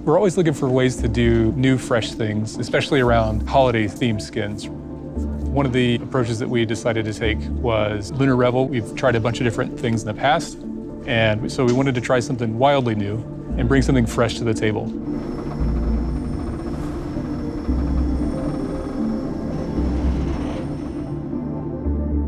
We're always looking for ways to do new, fresh things, especially around holiday-themed skins. One of the approaches that we decided to take was Lunar Revel. We've tried a bunch of different things in the past, and so we wanted to try something wildly new and bring something fresh to the table.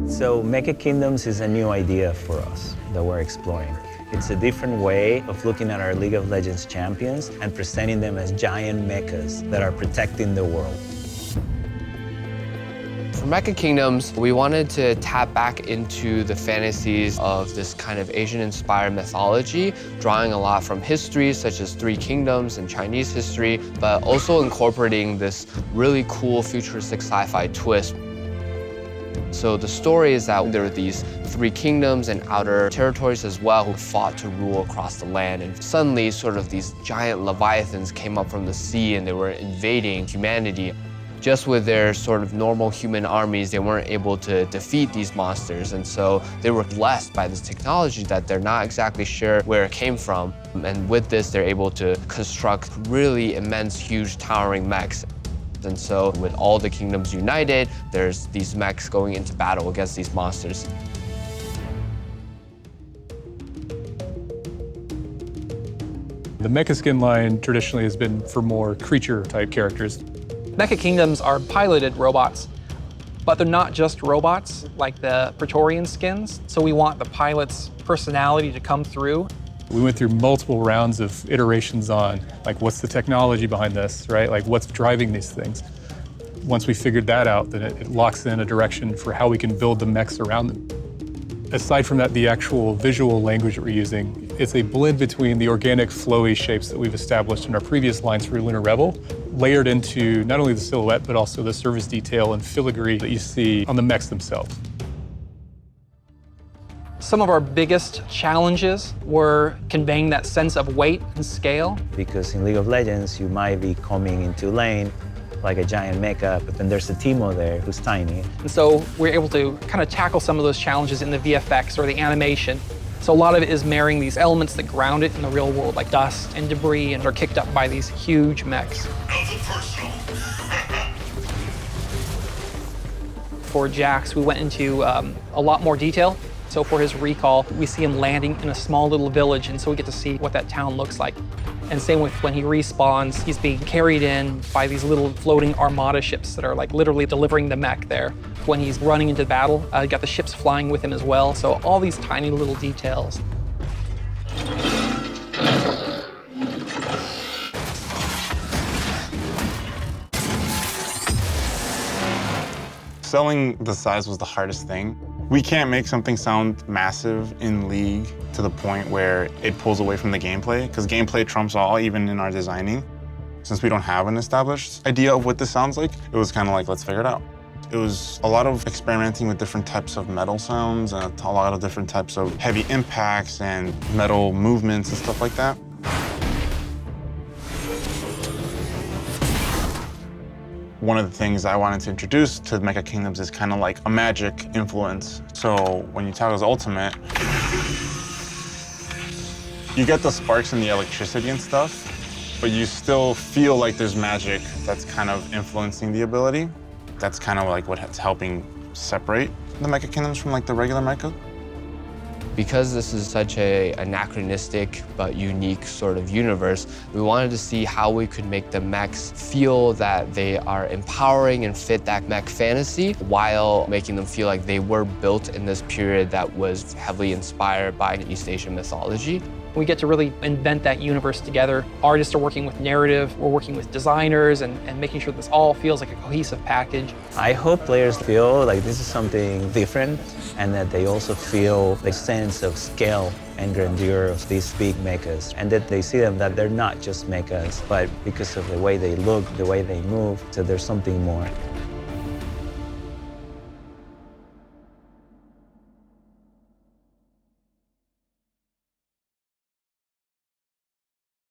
So Mecha Kingdoms is a new idea for us that we're exploring. It's a different way of looking at our League of Legends champions and presenting them as giant mechas that are protecting the world. For Mecha Kingdoms, we wanted to tap back into the fantasies of this kind of Asian-inspired mythology, drawing a lot from history, such as Three Kingdoms and Chinese history, but also incorporating this really cool futuristic sci-fi twist. So the story is that there are these three kingdoms and outer territories as well who fought to rule across the land. And suddenly, sort of these giant leviathans came up from the sea and they were invading humanity. Just with their sort of normal human armies, they weren't able to defeat these monsters. And so they were blessed by this technology that they're not exactly sure where it came from. And with this, they're able to construct really immense, huge, towering mechs. And so with all the kingdoms united, there's these mechs going into battle against these monsters. The Mecha skin line traditionally has been for more creature-type characters. Mecha Kingdoms are piloted robots, but they're not just robots like the Praetorian skins, so we want the pilot's personality to come through. We went through multiple rounds of iterations on, like, what's the technology behind this, right? Like, what's driving these things? Once we figured that out, then it locks in a direction for how we can build the mechs around them. Aside from that, the actual visual language that we're using, it's a blend between the organic, flowy shapes that we've established in our previous lines through Lunar Revel, layered into not only the silhouette, but also the surface detail and filigree that you see on the mechs themselves. Some of our biggest challenges were conveying that sense of weight and scale. Because in League of Legends, you might be coming into lane like a giant mecha, but then there's a Teemo there who's tiny. And so we're able to kind of tackle some of those challenges in the VFX or the animation. So a lot of it is marrying these elements that ground it in the real world, like dust and debris, and are kicked up by these huge mechs. For Jax, we went into a lot more detail. So for his recall, we see him landing in a small little village, and so we get to see what that town looks like. And same with when he respawns, he's being carried in by these little floating armada ships that are like literally delivering the mech there. When he's running into battle, you got the ships flying with him as well. So all these tiny little details. Selling the size was the hardest thing. We can't make something sound massive in League to the point where it pulls away from the gameplay, because gameplay trumps all, even in our designing. Since we don't have an established idea of what this sounds like, it was kind of like, let's figure it out. It was a lot of experimenting with different types of metal sounds and a lot of different types of heavy impacts and metal movements and stuff like that. One of the things I wanted to introduce to Mecha Kingdoms is kind of like a magic influence. So when you tackle ultimate, you get the sparks and the electricity and stuff, but you still feel like there's magic that's kind of influencing the ability. That's kind of like what's helping separate the Mecha Kingdoms from like the regular mecha. Because this is such an anachronistic but unique sort of universe, we wanted to see how we could make the mechs feel that they are empowering and fit that mech fantasy while making them feel like they were built in this period that was heavily inspired by East Asian mythology. We get to really invent that universe together. Artists are working with narrative, we're working with designers and making sure this all feels like a cohesive package. I hope players feel like this is something different and that they also feel the sense of scale and grandeur of these big mechas, and that they see them that they're not just mechas, but because of the way they look, the way they move, so there's something more.